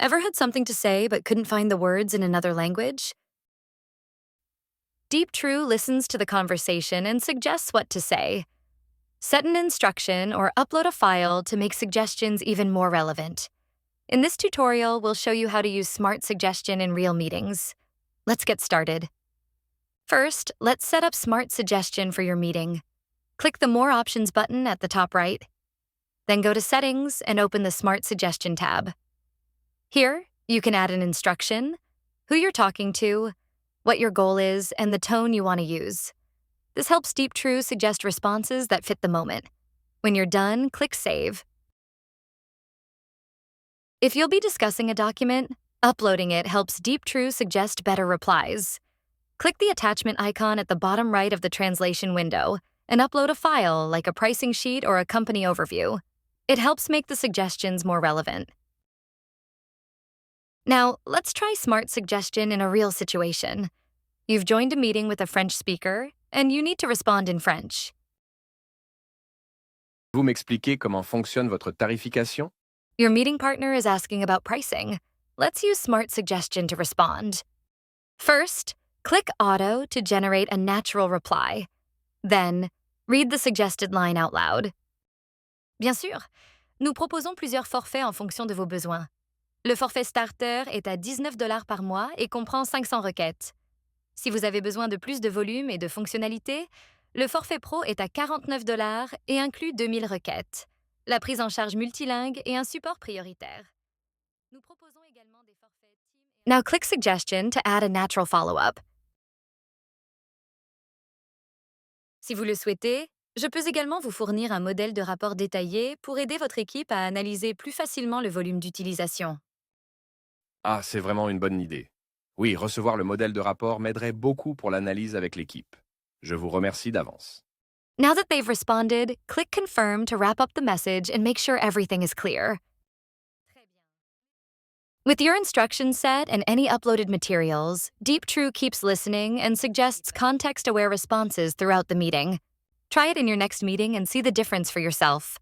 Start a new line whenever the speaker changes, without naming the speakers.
Ever had something to say but couldn't find the words in another language? Deeptrue listens to the conversation and suggests what to say. Set an instruction or upload a file to make suggestions even more relevant. In this tutorial, we'll show you how to use Smart Suggestion in real meetings. Let's get started. First, let's set up Smart Suggestion for your meeting. Click the More Options button at the top right. Then go to Settings and open the Smart Suggestion tab. Here, you can add an instruction, who you're talking to, what your goal is, and the tone you want to use. This helps Deeptrue suggest responses that fit the moment. When you're done, click Save. If you'll be discussing a document, uploading it helps Deeptrue suggest better replies. Click the attachment icon at the bottom right of the translation window and upload a file like a pricing sheet or a company overview. It helps make the suggestions more relevant. Now, let's try Smart Suggestion in a real situation. You've joined a meeting with a French speaker, and you need to respond in French.
Vous m'expliquez comment fonctionne votre tarification?
Your meeting partner is asking about pricing. Let's use Smart Suggestion to respond. First, click Auto to generate a natural reply. Then, read the suggested line out loud. Bien sûr, nous proposons plusieurs forfaits en fonction de vos besoins. Le forfait starter est à $19 par mois et comprend 500 requêtes. Si vous avez besoin de plus de volume et de fonctionnalités, le forfait pro est à $49 et inclut 2000 requêtes, la prise en charge multilingue et un support prioritaire. Nous proposons également des forfaits team. Now click Suggestion to add a natural follow-up. Si vous le souhaitez, je peux également vous fournir un modèle de rapport détaillé pour aider votre équipe à analyser plus facilement le volume d'utilisation.
Ah, c'est vraiment une bonne idée. Oui, recevoir le modèle de rapport m'aiderait beaucoup pour l'analyse avec l'équipe. Je vous remercie d'avance.
Now that they've responded, click Confirm to wrap up the message and make sure everything is clear. With your instructions set and any uploaded materials, Deeptrue keeps listening and suggests context-aware responses throughout the meeting. Try it in your next meeting and see the difference for yourself.